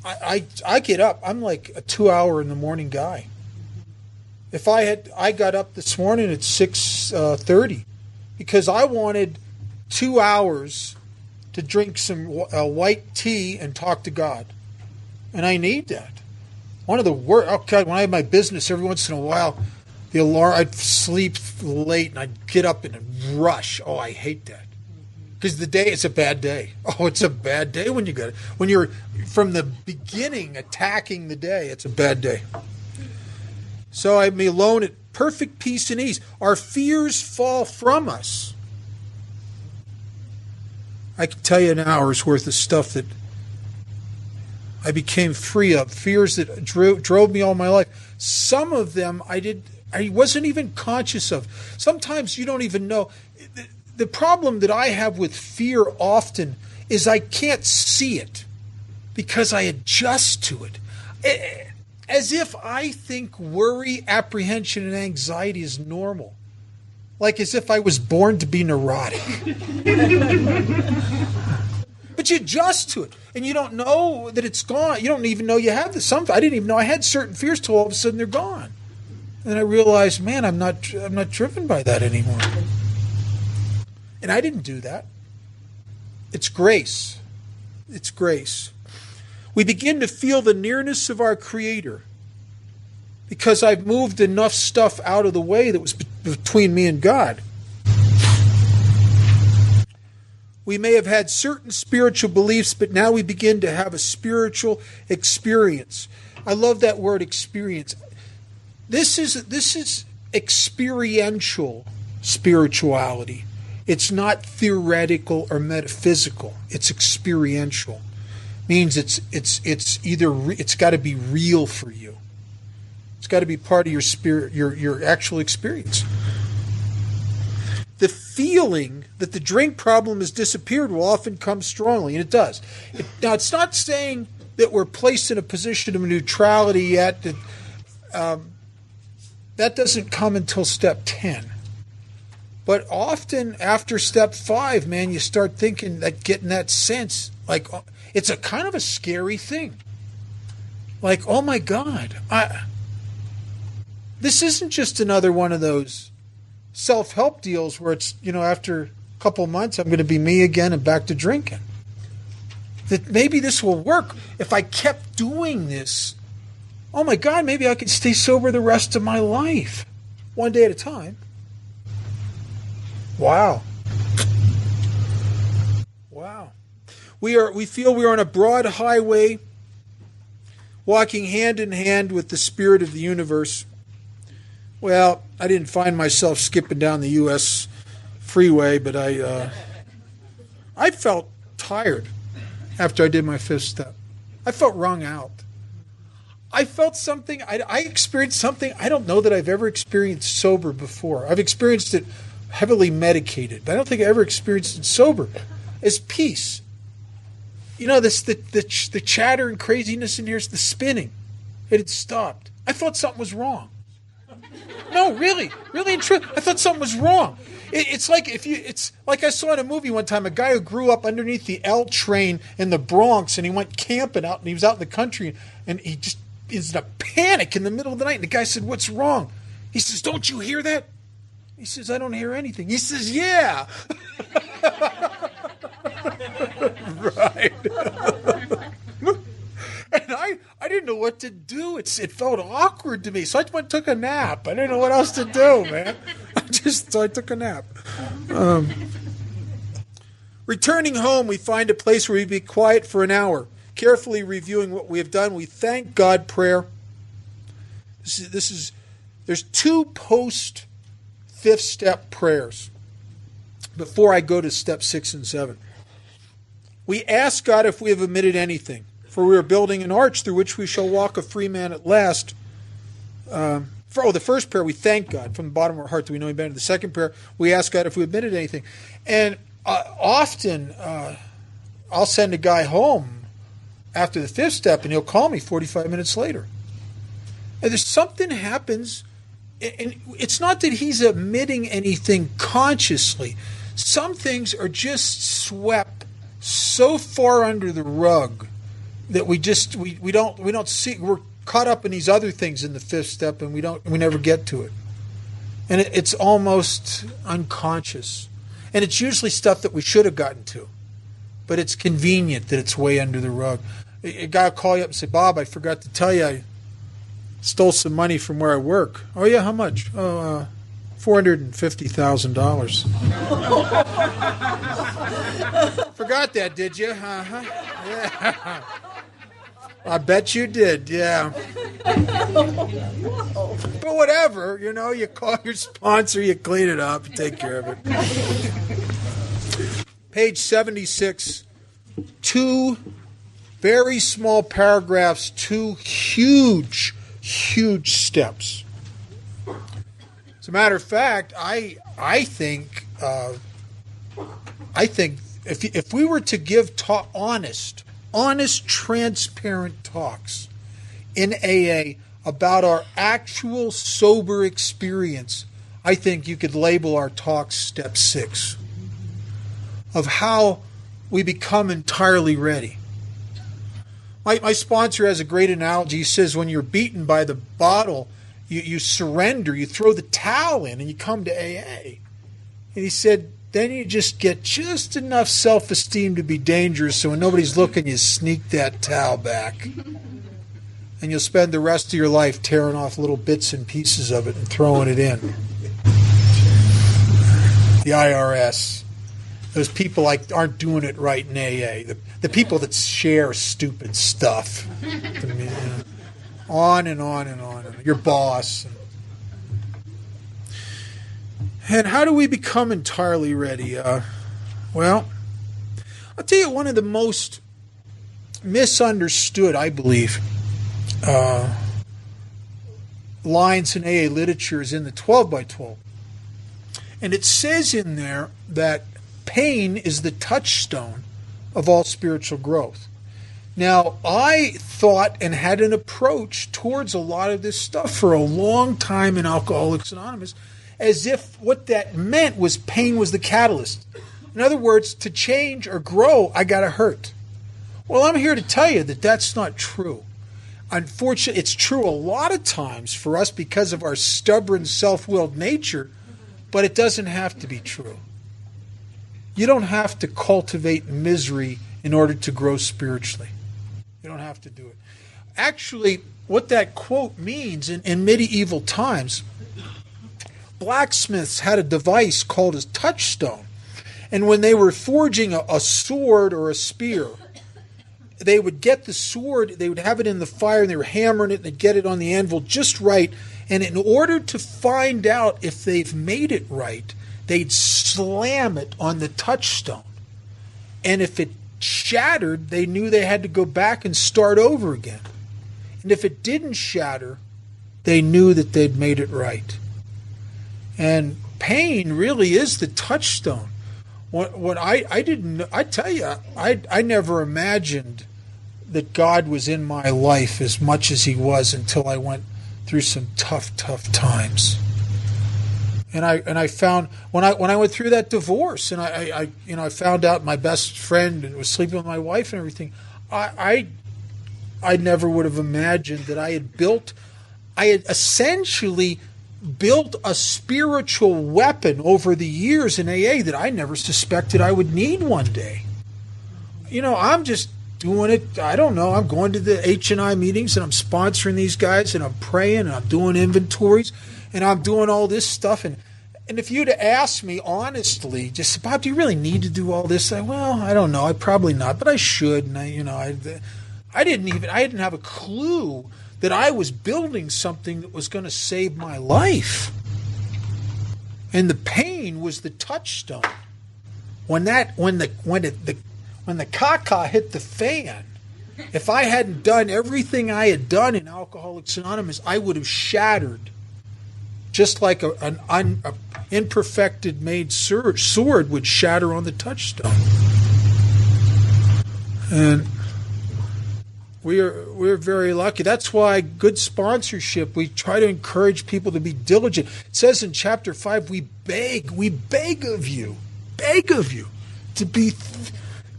I get up. I'm like a 2 hour in the morning guy. If I got up this morning at 6:30 because I wanted 2 hours to drink some white tea and talk to God, and I need that. One of the worst. Okay, when I had my business, every once in a while, the alarm. I'd sleep late and I'd get up in a rush. Oh, I hate that. Because the day, it's a bad day. Oh, it's a bad day when you're from the beginning attacking the day. It's a bad day. So I'm alone at perfect peace and ease. Our fears fall from us. I can tell you an hour's worth of stuff that I became free of. Fears that drove me all my life. Some of them I wasn't even conscious of. Sometimes you don't even know. The problem that I have with fear often is I can't see it because I adjust to it. As if I think worry, apprehension, and anxiety is normal. Like as if I was born to be neurotic. But you adjust to it, and you don't know that it's gone. You don't even know you have this. I didn't even know I had certain fears till all of a sudden they're gone. And I realized, man, I'm not driven by that anymore. And I didn't do that. It's grace. It's grace. We begin to feel the nearness of our Creator because I've moved enough stuff out of the way that was between me and God. We may have had certain spiritual beliefs, but now we begin to have a spiritual experience. I love that word, experience. This is experiential spirituality. It's not theoretical or metaphysical. It's experiential. Means it's got to be real for you. It's got to be part of your spirit, your actual experience. The feeling that the drink problem has disappeared will often come strongly, and it does. Now, it's not saying that we're placed in a position of neutrality yet. That doesn't come until step 10. But often after step 5, man, you start thinking that, getting that sense, like it's a kind of a scary thing. Like, oh my God, this isn't just another one of those self-help deals where it's, after a couple months, I'm going to be me again and back to drinking. That maybe this will work if I kept doing this. Oh my God, maybe I could stay sober the rest of my life, one day at a time. Wow. We feel we are on a broad highway, walking hand in hand with the spirit of the universe. Well, I didn't find myself skipping down the U.S. freeway, but I felt tired after I did my 5th step. I felt wrung out. I felt something, I experienced something I don't know that I've ever experienced sober before. I've experienced it heavily medicated, but I don't think I ever experienced it sober. It's peace. The chatter and craziness in here is the spinning. It had stopped. I thought something was wrong. No, really and true. I thought something was wrong. It's like I saw in a movie one time, a guy who grew up underneath the L train in the Bronx, and he went camping out, and he was out in the country, and he just is in a panic in the middle of the night. And the guy said, "What's wrong?" He says, "Don't you hear that?" He says, "I don't hear anything." He says, "Yeah." Right. And I didn't know what to do. It felt awkward to me. So I went and took a nap. I didn't know what else to do, man. So I took a nap. Returning home, we find a place where we be quiet for an hour, carefully reviewing what we have done. We thank God prayer. There's 2 post 5th step prayers before I go to step 6 and 7. We ask God if we have omitted anything, for we are building an arch through which we shall walk a free man at last. The first prayer, we thank God from the bottom of our heart that we know Him better. The second prayer, we ask God if we omitted anything. And often I'll send a guy home after the 5th step, and he'll call me 45 minutes later. And there's something happens, and it's not that he's omitting anything consciously. Some things are just swept so far under the rug that we don't see. We're caught up in these other things in the fifth step, and we never get to it. And it's almost unconscious. And it's usually stuff that we should have gotten to. But it's convenient that it's way under the rug. A guy will call you up and say, Bob, I forgot to tell you I stole some money from where I work. Oh, yeah, how much? Oh, $450,000. Forgot that, did you? Uh-huh. Yeah. I bet you did, yeah. But whatever, you call your sponsor, you clean it up, take care of it. Page 76, 2 very small paragraphs, 2 huge steps. As a matter of fact, I think if we were to give honest, transparent talks in AA about our actual sober experience, I think you could label our talks step 6 of how we become entirely ready. My sponsor has a great analogy. He says when you're beaten by the bottle, you surrender, you throw the towel in, and you come to AA. And he said, then you just get just enough self-esteem to be dangerous, so when nobody's looking, you sneak that towel back. And you'll spend the rest of your life tearing off little bits and pieces of it and throwing it in. The IRS. Those people aren't doing it right in AA. The people that share stupid stuff. On and on and on. Your boss. And how do we become entirely ready? Well, I'll tell you one of the most misunderstood, I believe, lines in AA literature is in the 12 by 12. And it says in there that pain is the touchstone of all spiritual growth. Now, I thought and had an approach towards a lot of this stuff for a long time in Alcoholics Anonymous, as if what that meant was pain was the catalyst. In other words, to change or grow, I got to hurt. Well, I'm here to tell you that that's not true. Unfortunately, it's true a lot of times for us because of our stubborn, self-willed nature, but it doesn't have to be true. You don't have to cultivate misery in order to grow spiritually. You don't have to do it. Actually, what that quote means in medieval times, blacksmiths had a device called a touchstone. And when they were forging a sword or a spear, they would get the sword, they would have it in the fire, and they were hammering it, and they'd get it on the anvil just right. And in order to find out if they've made it right, they'd slam it on the touchstone. And if it shattered, they knew they had to go back and start over again. And if it didn't shatter, they knew that they'd made it right. And pain really is the touchstone. What I didn't, I tell you, I never imagined that God was in my life as much as he was until I went through some tough times. And I found when I went through that divorce, and I found out my best friend and was sleeping with my wife and everything, I never would have imagined that I had essentially built a spiritual weapon over the years in AA that I never suspected I would need one day. I'm just doing it. I don't know. I'm going to the H&I meetings and I'm sponsoring these guys and I'm praying and I'm doing inventories and I'm doing all this stuff. And if you'd asked me honestly, just, Bob, do you really need to do all this? I don't know. I probably not, but I should. And I didn't have a clue that I was building something that was going to save my life. And the pain was the touchstone. When the caca hit the fan, if I hadn't done everything I had done in Alcoholics Anonymous, I would have shattered, just like an imperfected made sword would shatter on the touchstone. And we're very lucky. That's why good sponsorship, we try to encourage people to be diligent. It says in chapter 5, we beg of you to be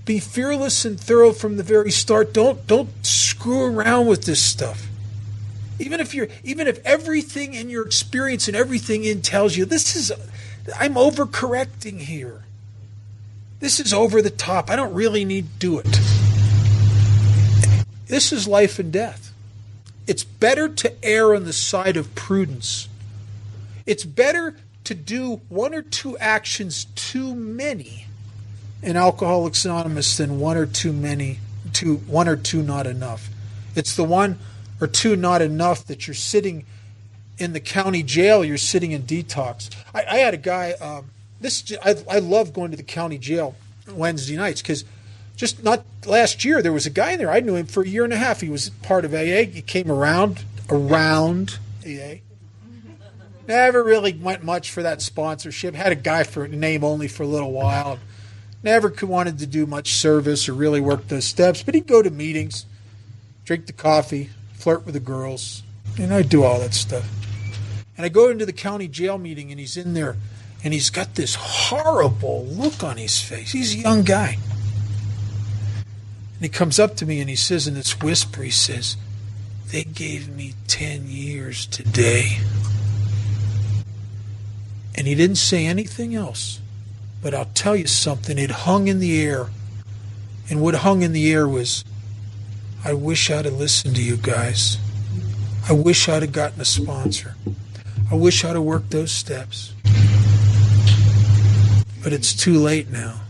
Be fearless and thorough from the very start. Don't screw around with this stuff. Even if everything in your experience and everything in tells you I'm overcorrecting here. This is over the top. I don't really need to do it. This is life and death. It's better to err on the side of prudence. It's better to do one or two actions too many in Alcoholics Anonymous than one or two not enough. It's the one or two not enough that you're sitting in the county jail, you're sitting in detox. I had a guy, I love going to the county jail Wednesday nights because just not last year, there was a guy in there. I knew him for a year and a half. He was part of AA. He came around AA. Never really went much for that sponsorship. Had a guy for name only for a little while. Never wanted to do much service or really work those steps. But he'd go to meetings, drink the coffee, flirt with the girls, and I'd do all that stuff. And I go into the county jail meeting, and he's in there, and he's got this horrible look on his face. He's a young guy. And he comes up to me and he says in this whisper, he says, "They gave me 10 years today." And he didn't say anything else. But I'll tell you something, it hung in the air. And what hung in the air was, I wish I'd have listened to you guys. I wish I'd have gotten a sponsor. I wish I'd have worked those steps. But it's too late now.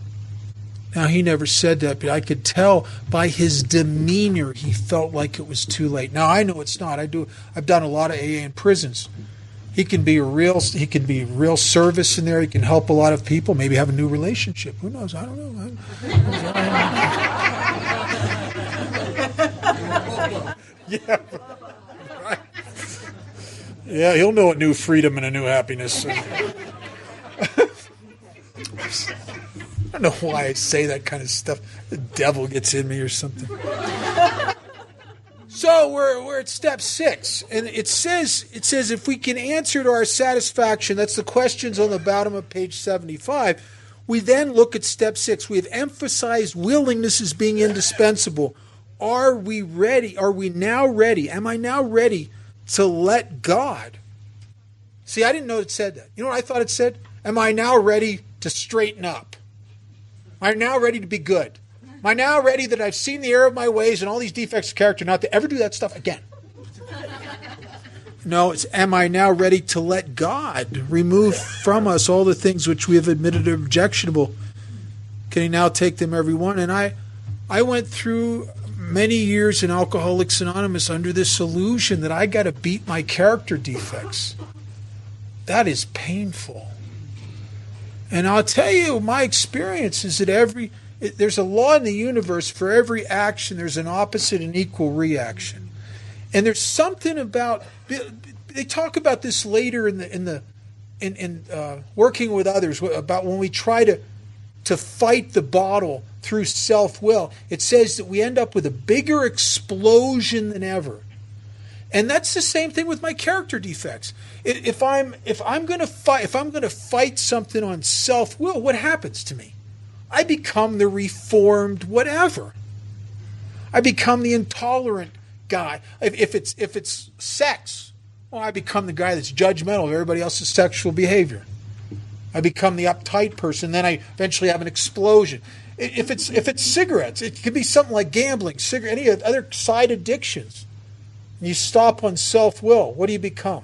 Now, he never said that, but I could tell by his demeanor he felt like it was too late. Now, I know it's not. I've done a lot of AA in prisons. He can be real service in there. He can help a lot of people, maybe have a new relationship. Who knows? I don't know. Yeah, right. Yeah, he'll know a new freedom and a new happiness. I don't know why I say that kind of stuff. The devil gets in me or something. So we're at step 6, and it says if we can answer to our satisfaction, that's the questions on the bottom of page 75, we then look at step 6. We have emphasized willingness as being indispensable. Are we ready? Are we now ready? Am I now ready to let God? See, I didn't know it said that. You know what I thought it said? Am I now ready to straighten up? Am I now ready to be good? Am I now ready that I've seen the error of my ways and all these defects of character not to ever do that stuff again? No, it's am I now ready to let God remove from us all the things which we have admitted are objectionable? Can He now take them, every one? And I went through many years in Alcoholics Anonymous under this illusion that I got to beat my character defects. That is painful. And I'll tell you, my experience is that there's a law in the universe. For every action, there's an opposite and equal reaction. And there's something about, they talk about this later in working with others, about when we try to fight the bottle through self-will. It says that we end up with a bigger explosion than ever. And that's the same thing with my character defects. If I'm going to fight something on self-will, what happens to me? I become the reformed whatever. I become the intolerant guy. If it's sex, well, I become the guy that's judgmental of everybody else's sexual behavior. I become the uptight person. Then I eventually have an explosion. If it's cigarettes, it could be something like gambling, any other side addictions. You stop on self-will. What do you become?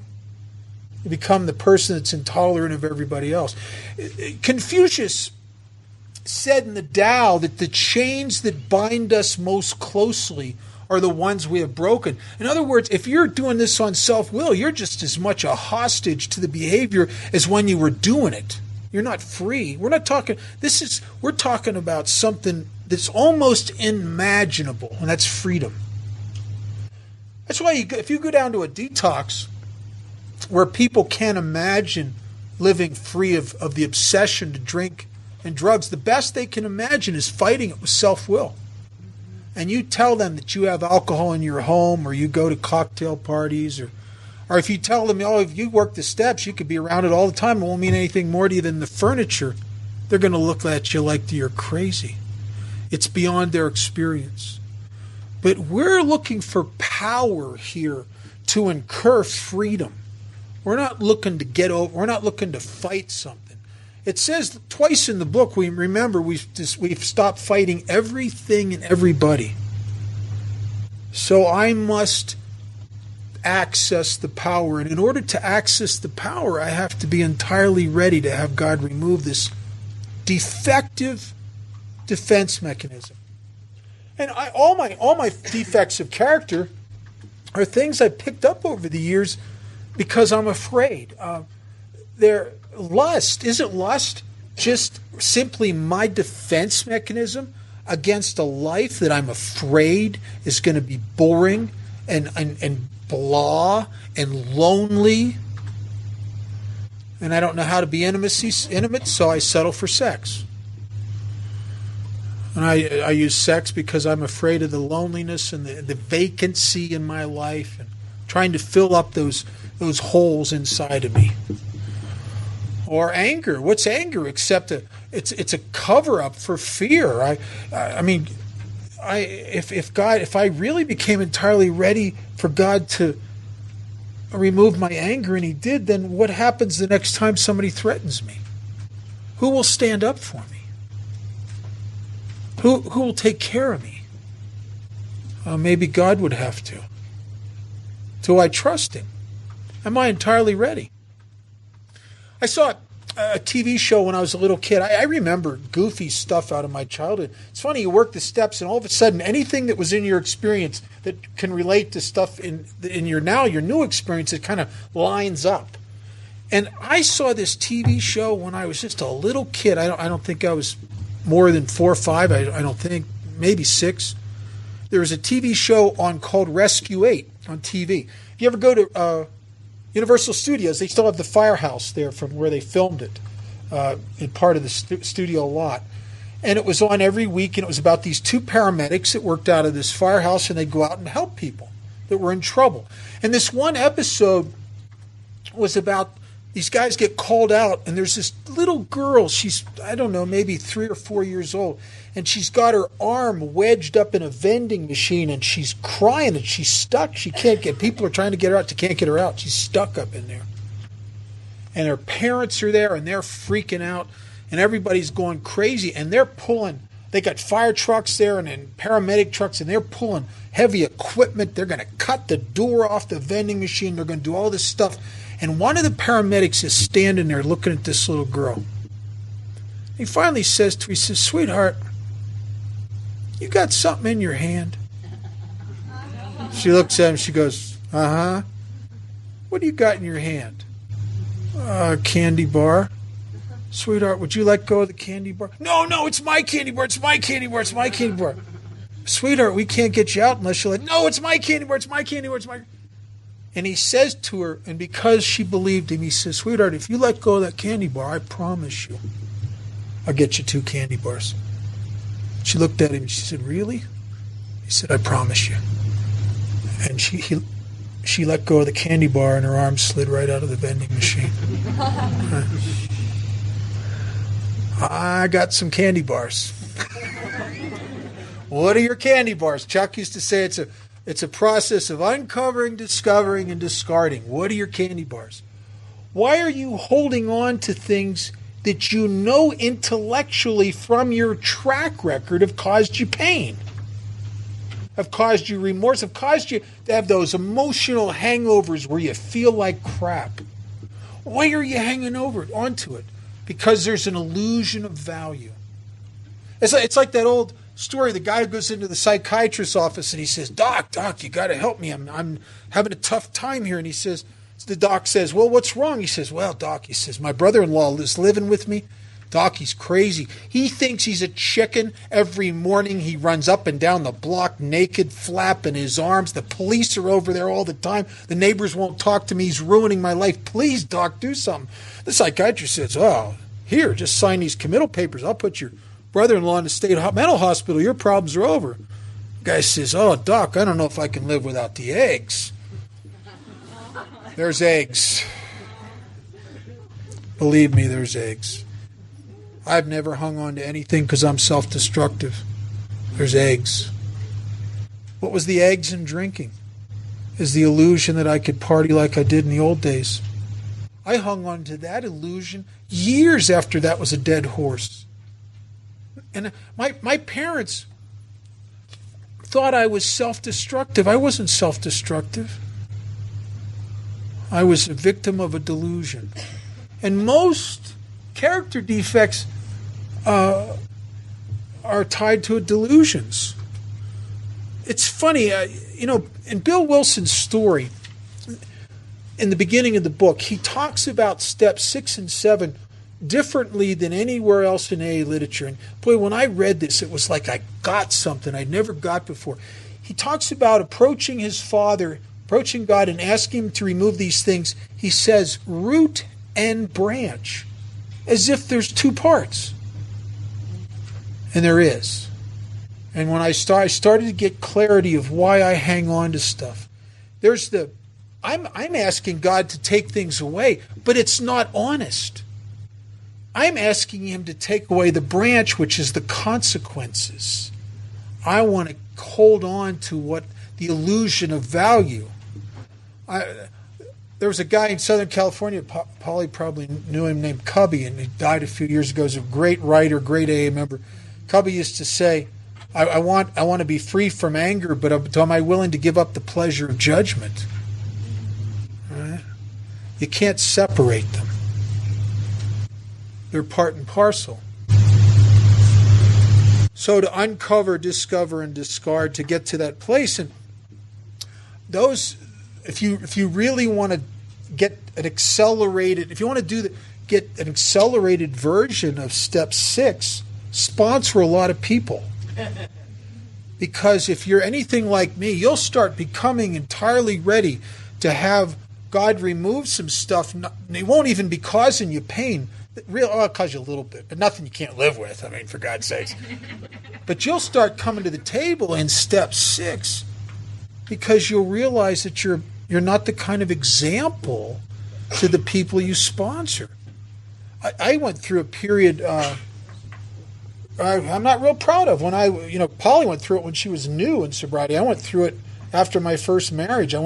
You become the person that's intolerant of everybody else. Confucius said in the Tao that the chains that bind us most closely are the ones we have broken. In other words, if you're doing this on self-will, you're just as much a hostage to the behavior as when you were doing it. You're not free. We're talking about something that's almost unimaginable, and that's freedom. That's why if you go down to a detox where people can't imagine living free of the obsession to drink and drugs, the best they can imagine is fighting it with self-will. And you tell them that you have alcohol in your home, or you go to cocktail parties, or if you tell them, if you work the steps, you could be around it all the time, it won't mean anything more to you than the furniture, they're going to look at you like you're crazy. It's beyond their experience. But we're looking for power here to incur freedom. We're not looking to get over. We're not looking to fight something. It says twice in the book, we've stopped fighting everything and everybody. So I must access the power. And in order to access the power, I have to be entirely ready to have God remove this defective defense mechanism. And all my defects of character are things I picked up over the years because I'm afraid. Isn't lust just simply my defense mechanism against a life that I'm afraid is going to be boring and blah and lonely? And I don't know how to be intimate, so I settle for sex. And I use sex because I'm afraid of the loneliness and the vacancy in my life and trying to fill up those holes inside of me. Or anger. What's anger except it's a cover-up for fear? If I really became entirely ready for God to remove my anger, and He did, then what happens the next time somebody threatens me? Who will stand up for me? Who will take care of me? Maybe God would have to. Do I trust Him? Am I entirely ready? I saw a TV show when I was a little kid. I remember goofy stuff out of my childhood. It's funny, you work the steps, and all of a sudden, anything that was in your experience that can relate to stuff in your new experience, it kind of lines up. And I saw this TV show when I was just a little kid. I don't think I was more than 4 or 5. I don't think, maybe 6. There was a TV show called Rescue 8 on TV. If you ever go to Universal Studios, they still have the firehouse there from where they filmed it in part of the studio lot. And it was on every week, and it was about these 2 paramedics that worked out of this firehouse, and they'd go out and help people that were in trouble. And this one episode was about these guys get called out, and there's this little girl. She's, I don't know, maybe 3 or 4 years old, and she's got her arm wedged up in a vending machine, and she's crying, and she's stuck. She can't get, people are trying to get her out. They can't get her out. She's stuck up in there. And her parents are there, and they're freaking out, and everybody's going crazy, and they're pulling. They got fire trucks there and paramedic trucks, and they're pulling heavy equipment. They're going to cut the door off the vending machine. They're going to do all this stuff. And one of the paramedics is standing there looking at this little girl. He finally says to her, he says, "Sweetheart, you got something in your hand?" She looks at him, she goes, "Uh-huh. What do you got in your hand?" "A candy bar." "Sweetheart, would you let go of the candy bar?" No, it's my candy bar. It's my candy bar. It's my candy bar." "Sweetheart, we can't get you out unless you let..." "No, it's my candy bar. It's my candy bar. It's my..." And he says to her, and because she believed him, he says, "Sweetheart, if you let go of that candy bar, I promise you, I'll get you 2 candy bars." She looked at him and she said, "Really?" He said, "I promise you." And she let go of the candy bar, and her arm slid right out of the vending machine. I got some candy bars. What are your candy bars? Chuck used to say it's a process of uncovering, discovering, and discarding. What are your candy bars? Why are you holding on to things that you know intellectually from your track record have caused you pain, have caused you remorse, have caused you to have those emotional hangovers where you feel like crap? Why are you hanging onto it? Because there's an illusion of value. It's like that old story. The guy goes into the psychiatrist's office and he says, Doc, you got to help me. I'm having a tough time here. And the doc says, "Well, what's wrong?" He says, "Well, Doc," he says, "my brother-in-law is living with me. Doc, he's crazy. He thinks he's a chicken. Every morning he runs up and down the block naked, flapping his arms. The police are over there all the time. The neighbors won't talk to me. He's ruining my life. Please, Doc, do something." The psychiatrist says, "Oh, here, just sign these committal papers. I'll put your brother-in-law in the state mental hospital. Your problems are over." The guy says, "Oh, Doc, I don't know if I can live without the eggs." There's eggs. Believe me, there's eggs. I've never hung on to anything because I'm self-destructive. There's eggs. What was the eggs in drinking? Is the illusion that I could party like I did in the old days. I hung on to that illusion years after that was a dead horse. And my parents thought I was self-destructive. I wasn't self-destructive. I was a victim of a delusion. And most character defects are tied to delusions. It's funny, in Bill Wilson's story, in the beginning of the book, he talks about steps 6 and 7 differently than anywhere else in AA literature. And boy, when I read this, it was like I got something I'd never got before. He talks about approaching his father, approaching God and asking him to remove these things. He says root and branch, as if there's two parts. And there is. And when I started to get clarity of why I hang on to stuff. I'm asking God to take things away, but it's not honest. I'm asking him to take away the branch, which is the consequences. I want to hold on to what the illusion of value. There was a guy in Southern California, Polly probably knew him, named Cubby, and he died a few years ago. He's a great writer, great AA member. Cubby used to say, I want to be free from anger, but am I willing to give up the pleasure of judgment? Right? You can't separate them. They're part and parcel. So to uncover, discover, and discard, to get to that place, and those, if you really want to get an accelerated, if you want to get an accelerated version of step 6, sponsor a lot of people. Because if you're anything like me, you'll start becoming entirely ready to have God remove some stuff. It won't even be causing you pain. It'll cause you a little bit, but nothing you can't live with. I mean, for God's sakes. But you'll start coming to the table in step 6 because you'll realize that you're not the kind of example to the people you sponsor. I went through a period I'm not real proud of. When Polly went through it when she was new in sobriety. I went through it after my first marriage. I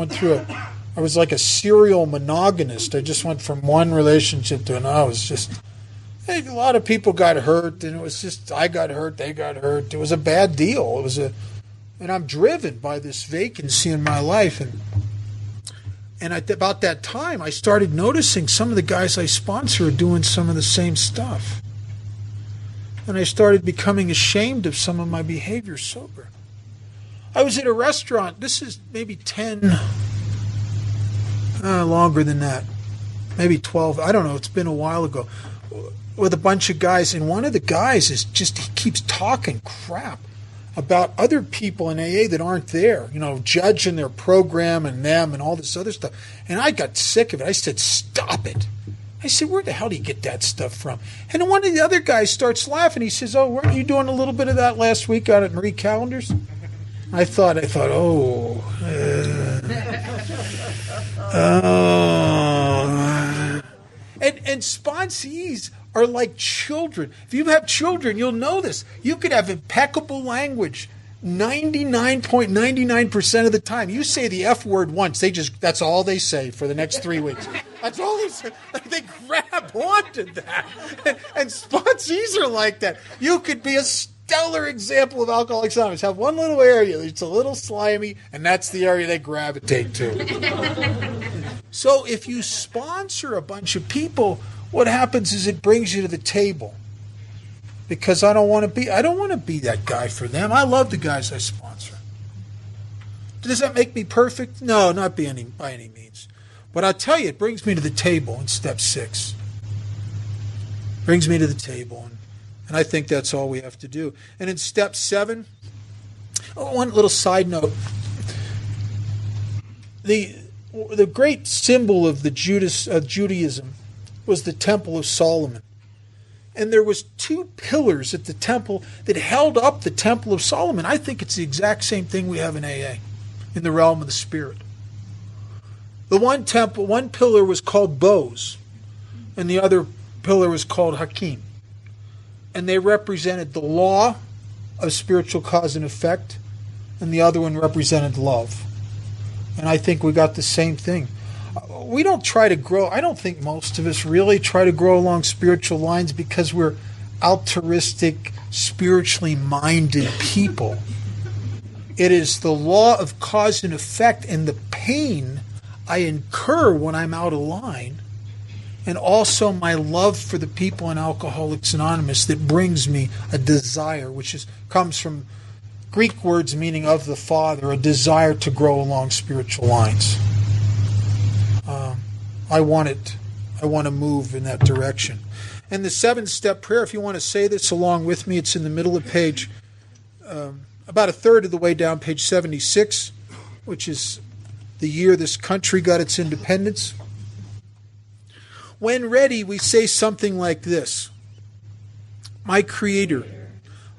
was like a serial monogamist. I just went from one relationship to another. It was just, a lot of people got hurt, and it was just, I got hurt, they got hurt. It was a bad deal. And I'm driven by this vacancy in my life. And at about that time, I started noticing some of the guys I sponsor are doing some of the same stuff. And I started becoming ashamed of some of my behavior sober. I was at a restaurant, this is maybe 10, longer than that, maybe 12, I don't know, it's been a while ago, with a bunch of guys, and one of the guys he keeps talking crap about other people in AA that aren't there, judging their program and them and all this other stuff. And I got sick of it. I said, stop it. I said, where the hell do you get that stuff from? And then one of the other guys starts laughing. He says, oh, weren't you doing a little bit of that last week out at Marie Callender's? I thought, oh. And sponsees are like children. If you have children, you'll know this. You could have impeccable language 99.99% of the time. You say the F word once, that's all they say for the next 3 weeks. That's all they say. They grab onto that. And sponsees are like that. You could be a stellar example of Alcoholics Anonymous. Have one little area that's a little slimy, and that's the area they gravitate to. So if you sponsor a bunch of people, what happens is it brings you to the table. Because I don't want to be that guy for them. I love the guys I sponsor. Does that make me perfect? No, not by any means. But I'll tell you, it brings me to the table in step 6. Brings me to the table. And I think that's all we have to do. And in step 7, one little side note. The great symbol of Judaism was the Temple of Solomon. And there was 2 pillars at the temple that held up the Temple of Solomon. I think it's the exact same thing we have in AA, in the realm of the spirit. The one pillar was called Boz, and the other pillar was called Hakim. And they represented the law of spiritual cause and effect, and the other one represented love. And I think we got the same thing. We don't try to grow. I don't think most of us really try to grow along spiritual lines because we're altruistic, spiritually minded people. It is the law of cause and effect and the pain I incur when I'm out of line, and also my love for the people in Alcoholics Anonymous that brings me a desire, which comes from Greek words meaning of the Father, a desire to grow along spiritual lines. I want it. I want to move in that direction. And the 7-step prayer, if you want to say this along with me, it's in the middle of page, about a third of the way down, page 76, which is the year this country got its independence. When ready, we say something like this: My Creator,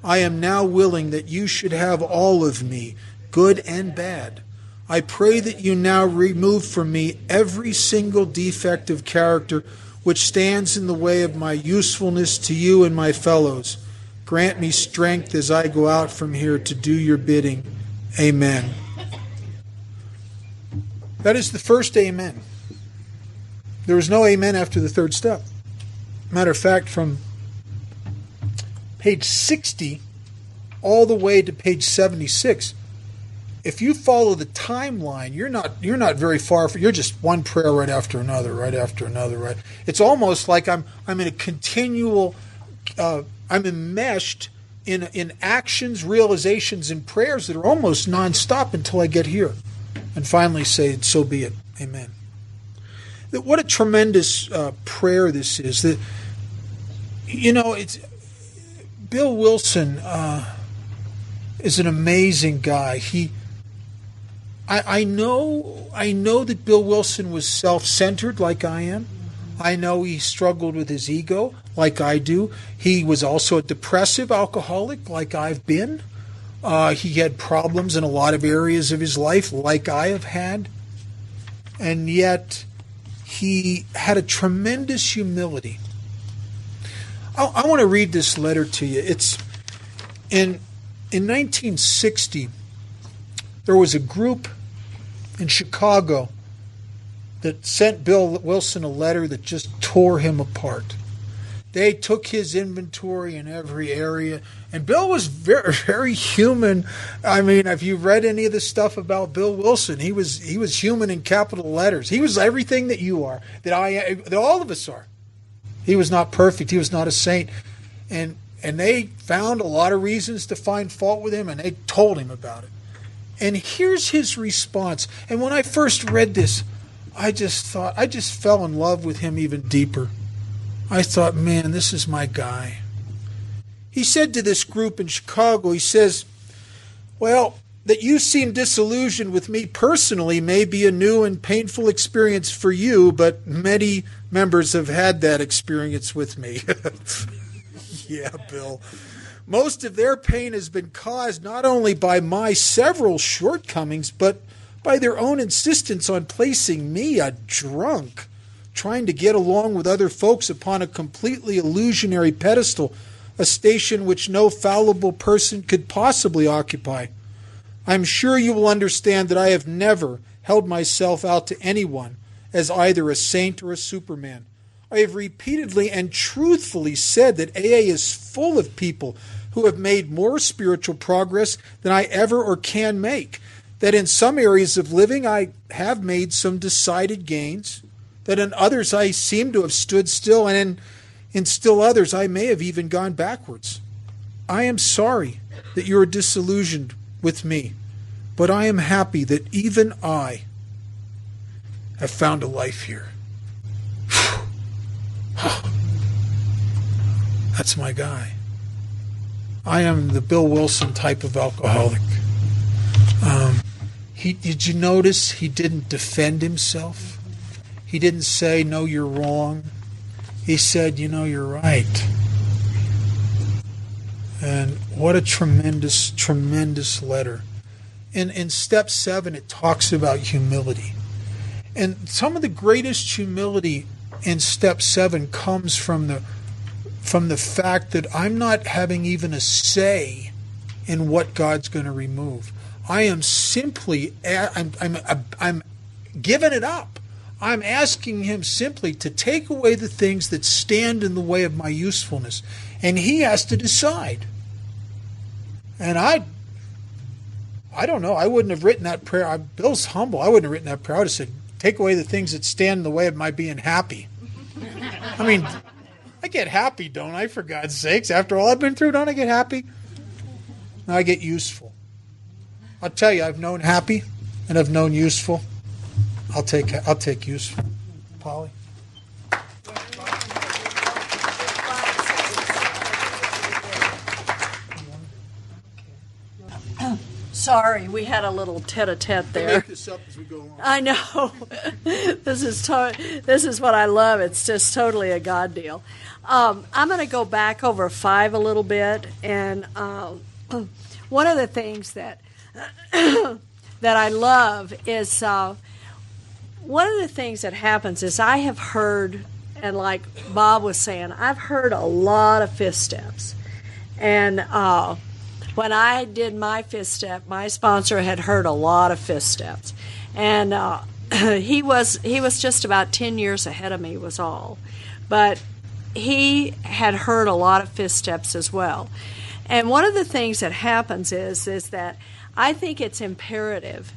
I am now willing that you should have all of me, good and bad. I pray that you now remove from me every single defect of character which stands in the way of my usefulness to you and my fellows. Grant me strength as I go out from here to do your bidding. Amen. That is the first amen. There was no amen after the third step. Matter of fact, from page 60 all the way to page 76, if you follow the timeline, you're not very far. You're just one prayer right after another, right after another. Right. It's almost like I'm in a continual. I'm enmeshed in actions, realizations, and prayers that are almost nonstop until I get here, and finally say, "So be it." Amen. What a tremendous prayer this is. That it's Bill Wilson is an amazing guy. I know that Bill Wilson was self-centered like I am. I know he struggled with his ego like I do. He was also a depressive alcoholic like I've been. He had problems in a lot of areas of his life like I have had. And yet he had a tremendous humility. I want to read this letter to you. It's in 1960, there was a group in Chicago that sent Bill Wilson a letter that just tore him apart. They took his inventory in every area, and Bill was very, very human. I mean, if you've read any of the stuff about Bill Wilson, he was human in capital letters. He was everything that you are, that all of us are. He was not perfect. He was not a saint, and they found a lot of reasons to find fault with him, and they told him about it. And here's his response. And when I first read this, I just fell in love with him even deeper. I thought, man, this is my guy. He said to this group in Chicago, he says, well, that you seem disillusioned with me personally may be a new and painful experience for you, but many members have had that experience with me. Yeah, Bill. Most of their pain has been caused not only by my several shortcomings, but by their own insistence on placing me, a drunk, trying to get along with other folks upon a completely illusionary pedestal, a station which no fallible person could possibly occupy. I'm sure you will understand that I have never held myself out to anyone as either a saint or a superman. I have repeatedly and truthfully said that AA is full of people who have made more spiritual progress than I ever or can make, that in some areas of living I have made some decided gains, that in others I seem to have stood still, and in still others I may have even gone backwards. I am sorry that you are disillusioned with me, but I am happy that even I have found a life here. That's my guy. I am the Bill Wilson type of alcoholic. Did you notice he didn't defend himself? He didn't say, no, you're wrong. He said, you're right. And what a tremendous, tremendous letter. In step 7, it talks about humility. And some of the greatest humility in step 7 comes from the fact that I'm not having even a say in what God's going to remove. I am simply, I'm giving it up. I'm asking him simply to take away the things that stand in the way of my usefulness. And he has to decide. And I don't know. I wouldn't have written that prayer. Bill's humble. I wouldn't have written that prayer. I would have said, take away the things that stand in the way of my being happy. I mean, I get happy, don't I, for God's sakes? After all I've been through, don't I get happy? No, I get useful. I'll tell you, I've known happy and I've known useful. I'll take useful. Polly? Sorry, we had a little tete-a-tete there. Make this up as we go along. I know. This is what I love. It's just totally a God deal. I'm going to go back over 5 a little bit, and one of the things that that I love is one of the things that happens is I have heard, and like Bob was saying, I've heard a lot of fifth steps, and when I did my fifth step, my sponsor had heard a lot of fifth steps, and he was just about 10 years ahead of me was all, but he had heard a lot of fifth steps as well. And one of the things that happens is that I think it's imperative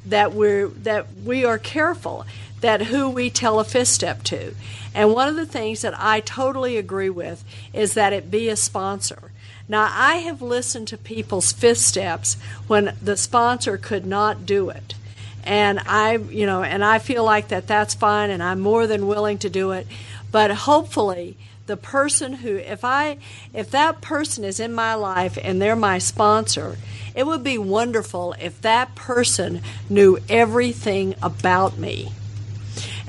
that we are careful that who we tell a fifth step to. And one of the things that I totally agree with is that it be a sponsor. Now, I have listened to people's fifth steps when the sponsor could not do it. And I feel like that's fine, and I'm more than willing to do it. But hopefully, the person who, if that person is in my life and they're my sponsor, it would be wonderful if that person knew everything about me.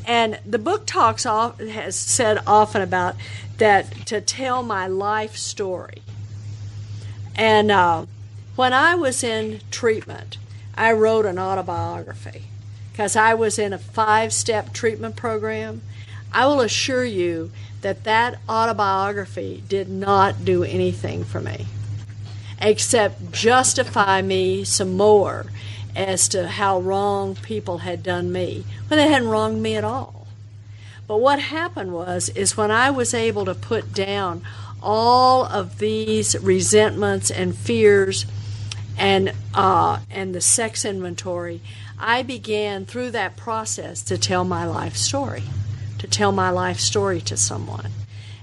And the book has said often about that, to tell my life story. And when I was in treatment, I wrote an autobiography because I was in a 5-step treatment program. I will assure you that autobiography did not do anything for me except justify me some more as to how wrong people had done me when they hadn't wronged me at all. But what happened is when I was able to put down all of these resentments and fears and the sex inventory, I began through that process to tell my life story, to someone.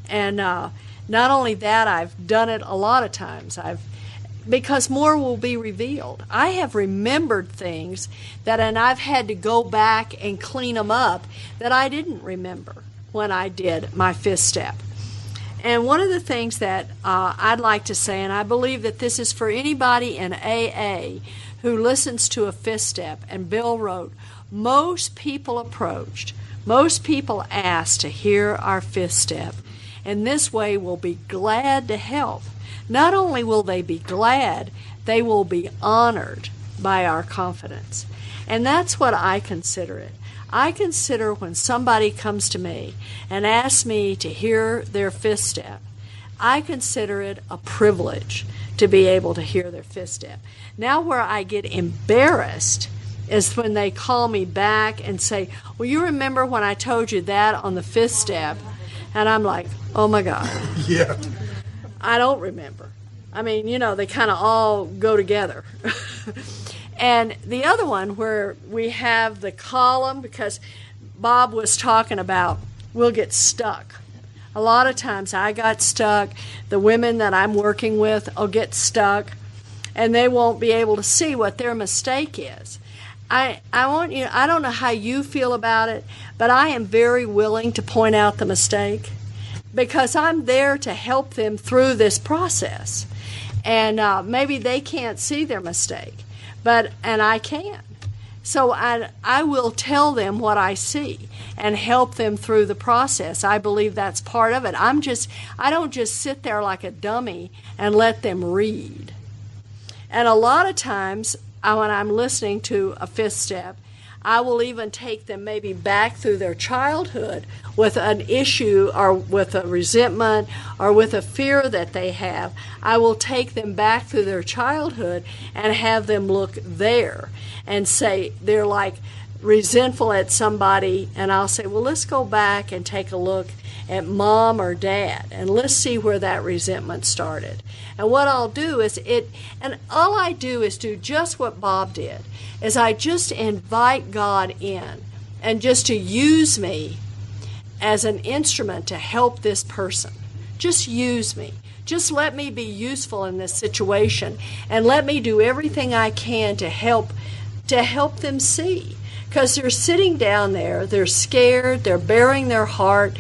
And not only that, I've done it a lot of times. Because more will be revealed. I have remembered things and I've had to go back and clean them up that I didn't remember when I did my fifth step. And one of the things that I'd like to say, and I believe that this is for anybody in AA who listens to a fifth step, and Bill wrote, most people ask to hear our fifth step, and this way will be glad to help. Not only will they be glad, they will be honored by our confidence. And that's what I consider it. I consider when somebody comes to me and asks me to hear their fifth step, I consider it a privilege to be able to hear their fifth step. Now where I get embarrassed is when they call me back and say, well, you remember when I told you that on the fifth step? And I'm like, oh my God. Yeah. I don't remember. I mean, they kind of all go together. And the other one where we have the column, because Bob was talking about we'll get stuck. A lot of times I got stuck. The women that I'm working with will get stuck, and they won't be able to see what their mistake is. I don't know how you feel about it, but I am very willing to point out the mistake because I'm there to help them through this process. And maybe they can't see their mistake, and I can. So I will tell them what I see and help them through the process. I believe that's part of it. I don't just sit there like a dummy and let them read. And a lot of times when I'm listening to a fifth step, I will even take them maybe back through their childhood with an issue or with a resentment or with a fear that they have. I will take them back through their childhood and have them look there and say they're like resentful at somebody, and I'll say, well, let's go back and take a look at mom or dad, and let's see where that resentment started. And what I'll do is and all I do is do just what Bob did, is I just invite God in and just to use me as an instrument to help this person. Just use me. Just let me be useful in this situation, and let me do everything I can to help them see. Because they're sitting down there, they're scared, they're bearing their heart,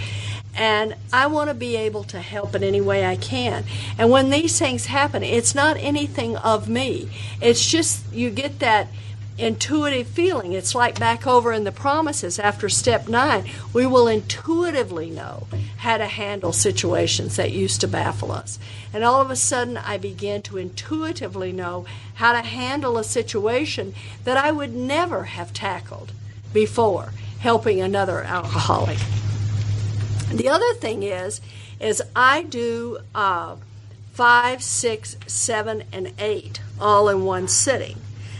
and I want to be able to help in any way I can. And when these things happen, it's not anything of me. It's just you get that intuitive feeling. It's like back over in the promises after step 9, we will intuitively know how to handle situations that used to baffle us. And all of a sudden I begin to intuitively know how to handle a situation that I would never have tackled before helping another alcoholic. The other thing is I do 5, 6, 7, and 8 all in one sitting.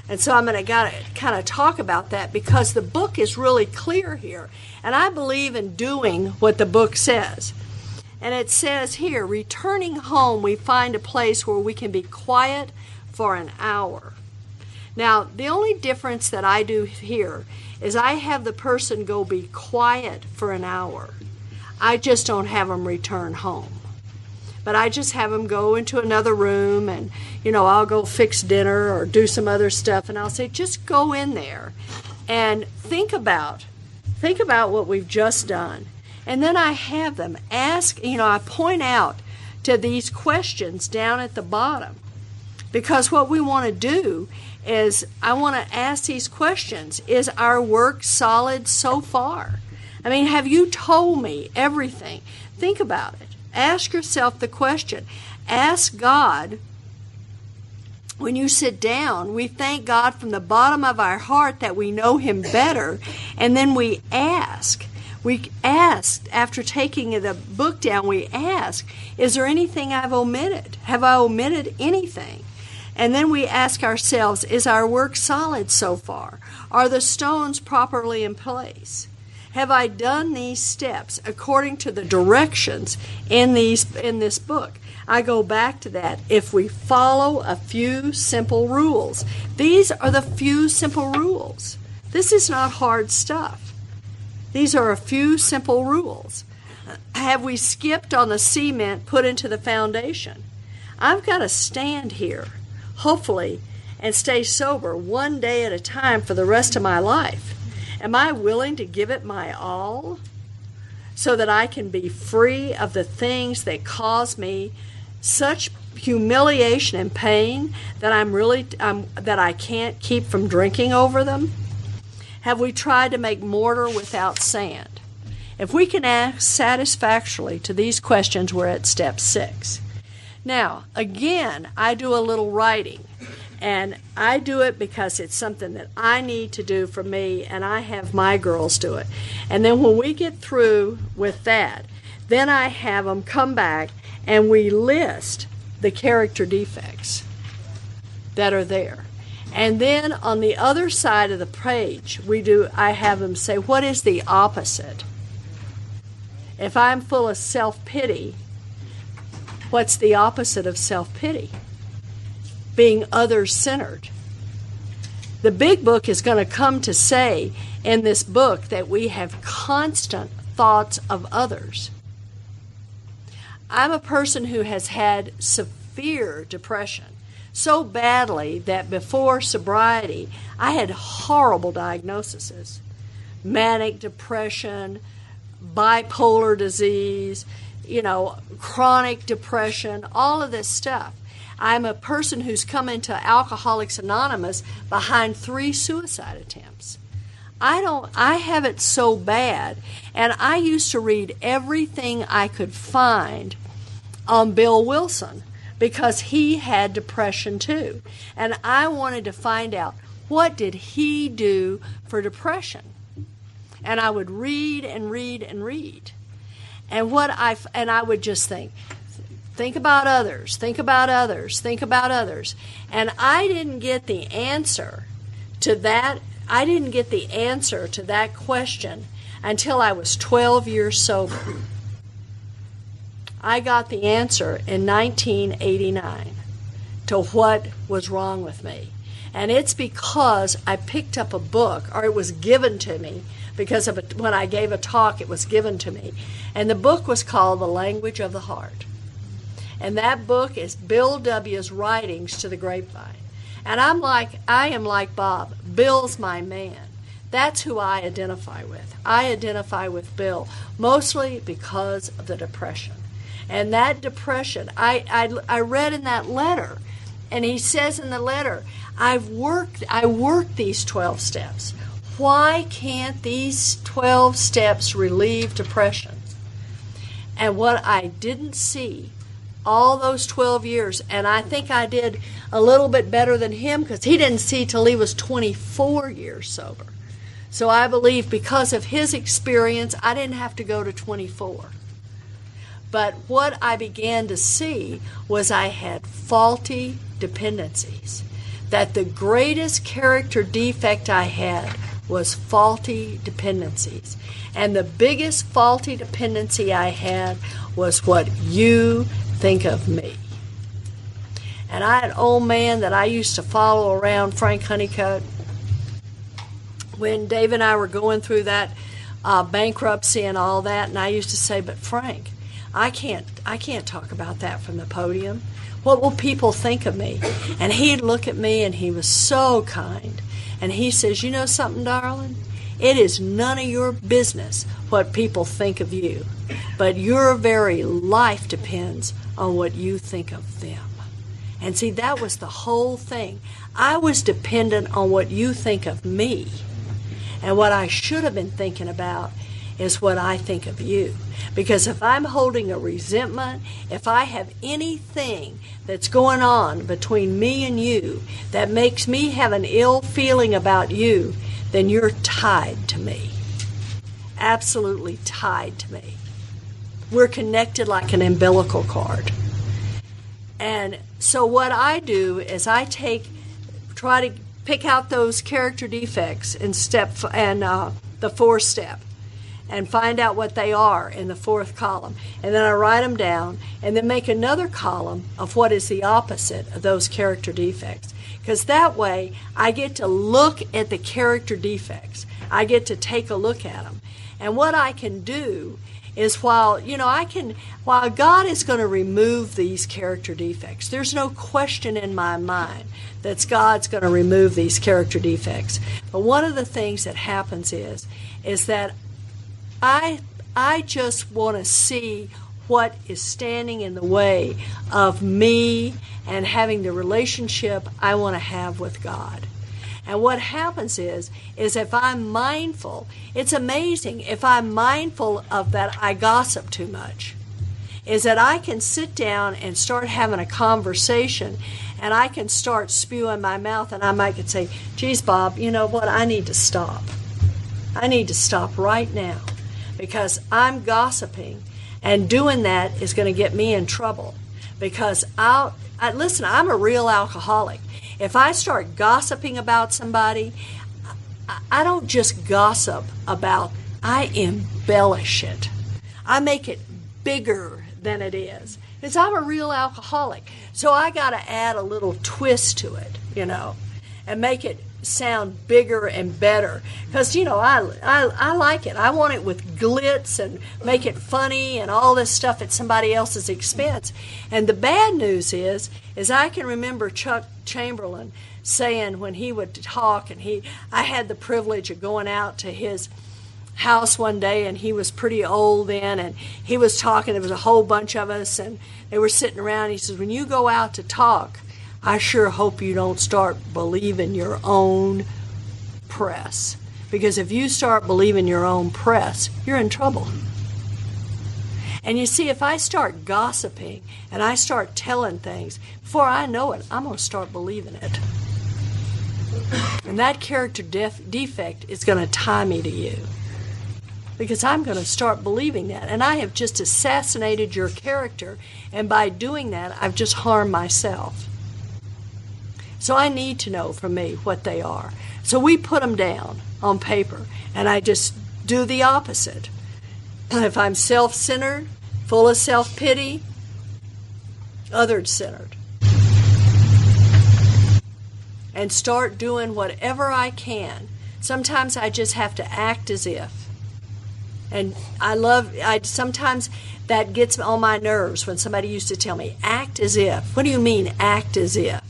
And so I'm going to kind of talk about that because the book is really clear here. And I believe in doing what the book says. And it says here, returning home, we find a place where we can be quiet for an hour. Now, the only difference that I do here is I have the person go be quiet for an hour. I just don't have them return home. But I just have them go into another room and, I'll go fix dinner or do some other stuff. And I'll say, just go in there and think about what we've just done. And then I have them ask, I point out to these questions down at the bottom. Because what we want to do is I want to ask these questions. Is our work solid so far? I mean, have you told me everything? Think about it. Ask yourself the question. Ask God. When you sit down, we thank God from the bottom of our heart that we know Him better, and then we ask. We ask, after taking the book down, we ask, is there anything I've omitted? Have I omitted anything? And then we ask ourselves, is our work solid so far? Are the stones properly in place? Have I done these steps according to the directions in this book? I go back to that. If we follow a few simple rules. These are the few simple rules. This is not hard stuff. These are a few simple rules. Have we skipped on the cement put into the foundation? I've got to stand here, hopefully, and stay sober one day at a time for the rest of my life. Am I willing to give it my all so that I can be free of the things that cause me such humiliation and pain that that I can't keep from drinking over them? Have we tried to make mortar without sand? If we can answer satisfactorily to these questions, we're at step 6. Now, again, I do a little writing. And I do it because it's something that I need to do for me, and I have my girls do it. And then when we get through with that, then I have them come back and we list the character defects that are there. And then on the other side of the page, I have them say, what is the opposite? If I'm full of self-pity, what's the opposite of self-pity? Being others-centered. The big book is going to come to say in this book that we have constant thoughts of others. I'm a person who has had severe depression, so badly that before sobriety, I had horrible diagnoses. Manic depression, bipolar disease, chronic depression, all of this stuff. I'm a person who's come into Alcoholics Anonymous behind 3 suicide attempts. I have it so bad, and I used to read everything I could find on Bill Wilson because he had depression too. And I wanted to find out what did he do for depression? And I would read and read and read. And I would just think about others, think about others, think about others. And I didn't get the answer to that. I didn't get the answer to that question until I was 12 years sober. I got the answer in 1989 to what was wrong with me. And it's because I picked up a book, or it was given to me, because when I gave a talk, it was given to me. And the book was called The Language of the Heart. And that book is Bill W.'s writings to the grapevine. And I am like Bob. Bill's my man. That's who I identify with. I identify with Bill, mostly because of the depression. And that depression, I read in that letter, and he says in the letter, I worked these 12 steps. Why can't these 12 steps relieve depression? And what I didn't see all those 12 years, and I think I did a little bit better than him, because he didn't see till he was 24 years sober. So I believe because of his experience, I didn't have to go to 24. But what I began to see was I had faulty dependencies. That the greatest character defect I had was faulty dependencies. And the biggest faulty dependency I had was what you think of me. And I had an old man that I used to follow around, Frank Honeycutt, when Dave and I were going through that bankruptcy and all that, and I used to say, but Frank, I can't talk about that from the podium. What will people think of me? And he'd look at me, and he was so kind. And he says, you know something, darling? It is none of your business what people think of you. But your very life depends on what you think of them. And see, that was the whole thing. I was dependent on what you think of me. And what I should have been thinking about is what I think of you. Because if I'm holding a resentment, if I have anything that's going on between me and you that makes me have an ill feeling about you, then you're tied to me. Absolutely tied to me. We're connected like an umbilical cord. And so what I do is I try to pick out those character defects in the fourth step, and find out what they are in the fourth column. And then I write them down, and then make another column of what is the opposite of those character defects. Because that way, I get to look at the character defects. I get to take a look at them. And what I can do is while God is going to remove these character defects, there's no question in my mind that God's going to remove these character defects. But one of the things that happens is that I just want to see what is standing in the way of me and having the relationship I want to have with God. And what happens is if I'm mindful, it's amazing if I'm mindful of that I gossip too much, is that I can sit down and start having a conversation, and I can start spewing my mouth, and I might say, geez, Bob, you know what, I need to stop. I need to stop right now, because I'm gossiping, and doing that is going to get me in trouble. Because listen, I'm a real alcoholic. If I start gossiping about somebody, I don't just gossip about, I embellish it. I make it bigger than it is. Because I'm a real alcoholic. So I got to add a little twist to it, and make it sound bigger and better. Because, I like it. I want it with glitz and make it funny and all this stuff at somebody else's expense. And the bad news is I can remember Chuck Chamberlain saying when he would talk, and I had the privilege of going out to his house one day, and he was pretty old then, and he was talking. There was a whole bunch of us, and they were sitting around. He says, when you go out to talk, I sure hope you don't start believing your own press. Because if you start believing your own press, you're in trouble. And you see, if I start gossiping and I start telling things, before I know it, I'm going to start believing it. And that character defect is going to tie me to you. Because I'm going to start believing that. And I have just assassinated your character. And by doing that, I've just harmed myself. So I need to know from me what they are. So we put them down on paper. And I just do the opposite. If I'm self-centered, full of self-pity, others-centered. And start doing whatever I can. Sometimes I just have to act as if. And sometimes that gets on my nerves when somebody used to tell me, act as if. What do you mean, act as if?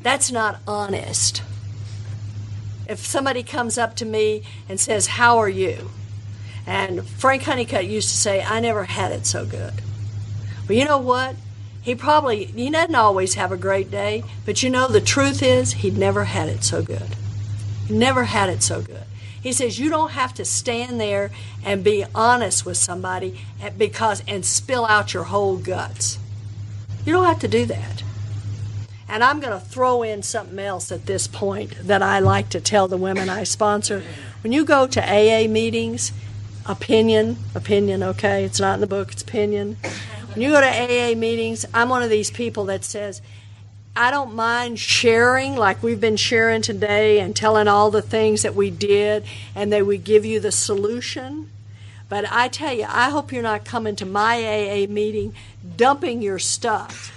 That's not honest. If somebody comes up to me and says, how are you? And Frank Honeycutt used to say, I never had it so good. Well, you know what? He doesn't always have a great day, but you know the truth is he'd never had it so good. Never had it so good. He says you don't have to stand there and be honest with somebody and spill out your whole guts. You don't have to do that. And I'm going to throw in something else at this point that I like to tell the women I sponsor. When you go to AA meetings, opinion, okay? It's not in the book, it's opinion. When you go to AA meetings, I'm one of these people that says, I don't mind sharing like we've been sharing today and telling all the things that we did and they would give you the solution. But I tell you, I hope you're not coming to my AA meeting dumping your stuff.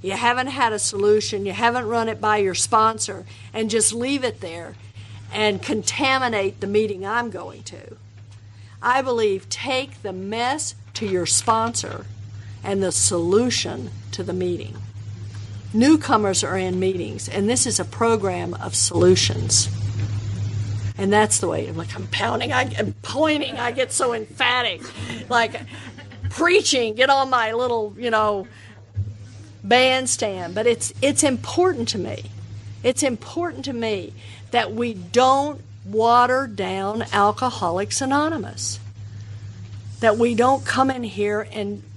You haven't had a solution, you haven't run it by your sponsor, and just leave it there and contaminate the meeting I'm going to. I believe take the mess to your sponsor and the solution to the meeting. Newcomers are in meetings, and this is a program of solutions. And that's the way, like I'm pounding, I'm pointing, I get so emphatic, like preaching, get on my little, bandstand. But it's important to me. It's important to me that we don't water down Alcoholics Anonymous. That we don't come in here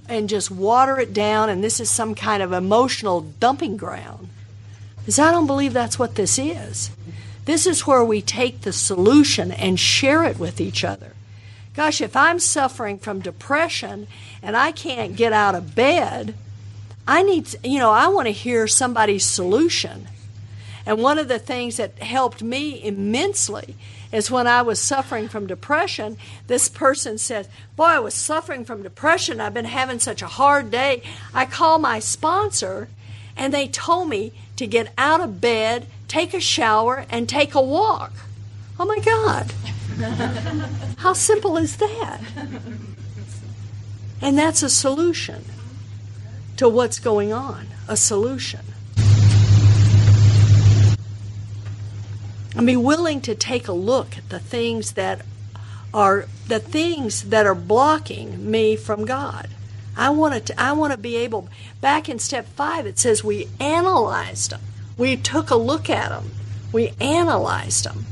and just water it down and this is some kind of emotional dumping ground. Because I don't believe that's what this is. This is where we take the solution and share it with each other. Gosh, if I'm suffering from depression and I can't get out of bed, I want to hear somebody's solution. And one of the things that helped me immensely is when I was suffering from depression, this person said, boy, I was suffering from depression. I've been having such a hard day. I called my sponsor, and they told me to get out of bed, take a shower, and take a walk. Oh, my God. How simple is that? And that's a solution to what's going on, a solution. And be willing to take a look at the things that are blocking me from God. I want to be able. Back in step 5, it says we analyzed them. We took a look at them. We analyzed them.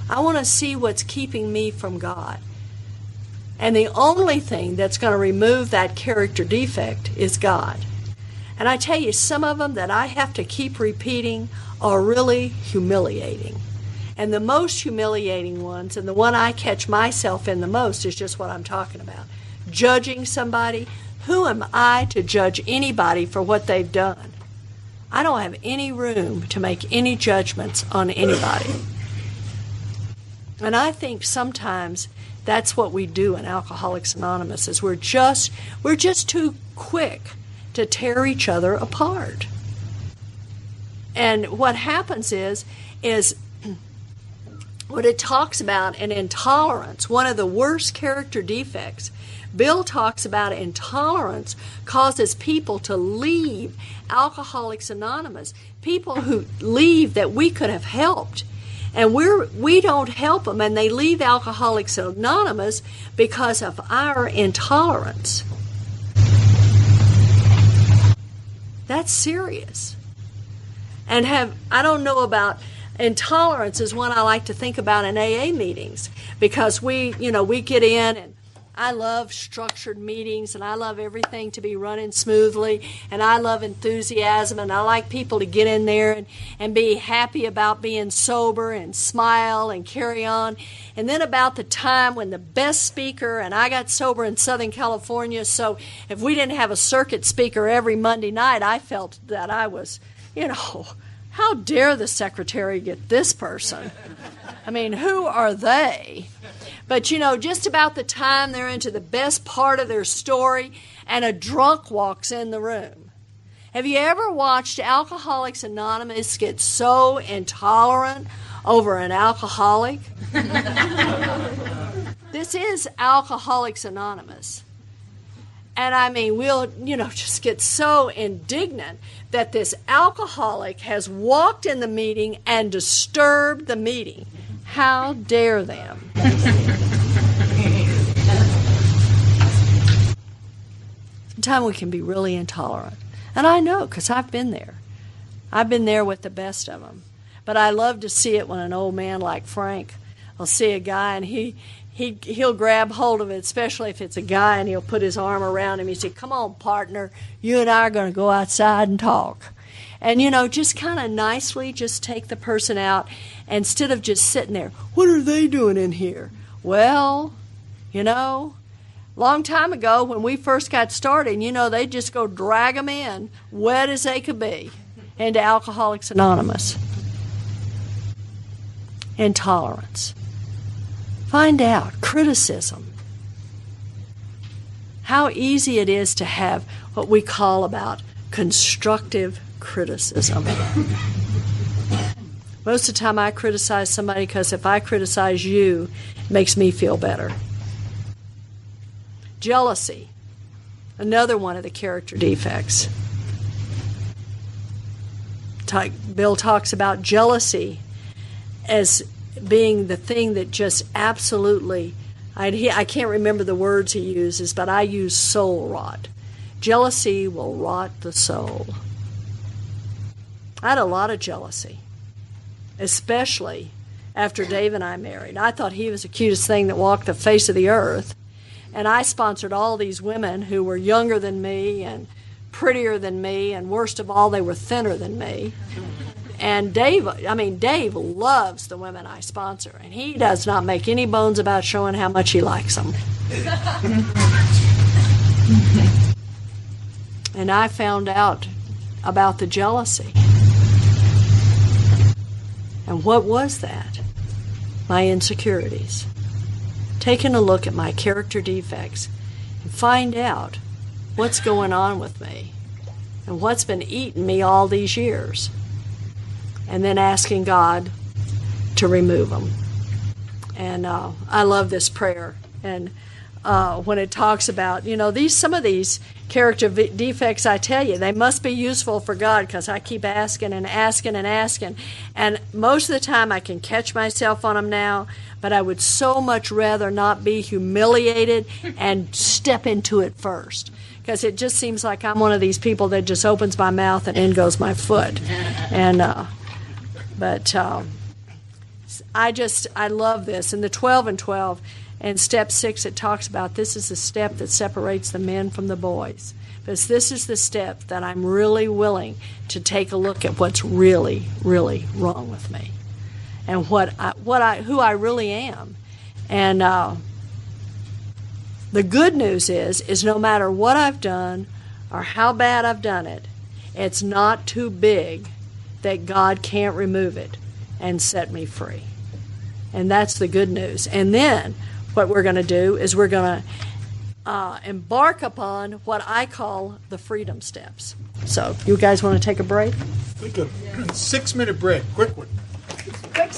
I want to see what's keeping me from God. And the only thing that's going to remove that character defect is God. And I tell you, some of them that I have to keep repeating are really humiliating. And the most humiliating ones, and the one I catch myself in the most, is just what I'm talking about. Judging somebody. Who am I to judge anybody for what they've done? I don't have any room to make any judgments on anybody. And I think sometimes that's what we do in Alcoholics Anonymous, is we're just too quick to tear each other apart. And what happens is what it talks about in intolerance, one of the worst character defects. Bill talks about intolerance causes people to leave Alcoholics Anonymous, people who leave that we could have helped. And we don't help them, and they leave Alcoholics Anonymous because of our intolerance. That's serious. And I don't know about intolerance is one I like to think about in AA meetings, because we get in and I love structured meetings, and I love everything to be running smoothly, and I love enthusiasm, and I like people to get in there and be happy about being sober and smile and carry on. And then about the time when the best speaker, and I got sober in Southern California, so if we didn't have a circuit speaker every Monday night, I felt that I was, how dare the secretary get this person? I mean, who are they? But, just about the time they're into the best part of their story and a drunk walks in the room. Have you ever watched Alcoholics Anonymous get so intolerant over an alcoholic? This is Alcoholics Anonymous. And I mean, we'll, just get so indignant that this alcoholic has walked in the meeting and disturbed the meeting. How dare them? Sometimes we can be really intolerant. And I know, because I've been there. I've been there with the best of them. But I love to see it when an old man like Frank will see a guy and he'll grab hold of it, especially if it's a guy, and he'll put his arm around him. He say, "Come on, partner, you and I are going to go outside and talk." And, just kind of nicely just take the person out instead of just sitting there. What are they doing in here? Well, long time ago when we first got started, they'd just go drag them in, wet as they could be, into Alcoholics Anonymous. Intolerance. Find out. Criticism. How easy it is to have what we call about constructive criticism. Most of the time I criticize somebody because if I criticize you, it makes me feel better. Jealousy. Another one of the character defects. Bill talks about jealousy as being the thing that just absolutely, I can't remember the words he uses, but I use soul rot. Jealousy will rot the soul. I had a lot of jealousy, especially after Dave and I married. I thought he was the cutest thing that walked the face of the earth. And I sponsored all these women who were younger than me and prettier than me, and worst of all, they were thinner than me. And Dave loves the women I sponsor, and he does not make any bones about showing how much he likes them. And I found out about the jealousy. And what was that? My insecurities. Taking a look at my character defects and find out what's going on with me and what's been eating me all these years. And then asking God to remove them. And I love this prayer. And when it talks about, some of these character defects, I tell you, they must be useful for God because I keep asking and asking and asking. And most of the time I can catch myself on them now, but I would so much rather not be humiliated and step into it first. Because it just seems like I'm one of these people that just opens my mouth and in goes my foot. And I love this. In the 12 and 12, and step 6, it talks about this is the step that separates the men from the boys. Because this is the step that I'm really willing to take a look at what's really, really wrong with me, and who I really am. And the good news is no matter what I've done or how bad I've done it, it's not too big that God can't remove it and set me free. And that's the good news. And then what we're going to do is we're going to embark upon what I call the freedom steps. So you guys want to take a break? Take a 6-minute break, quick one. Quick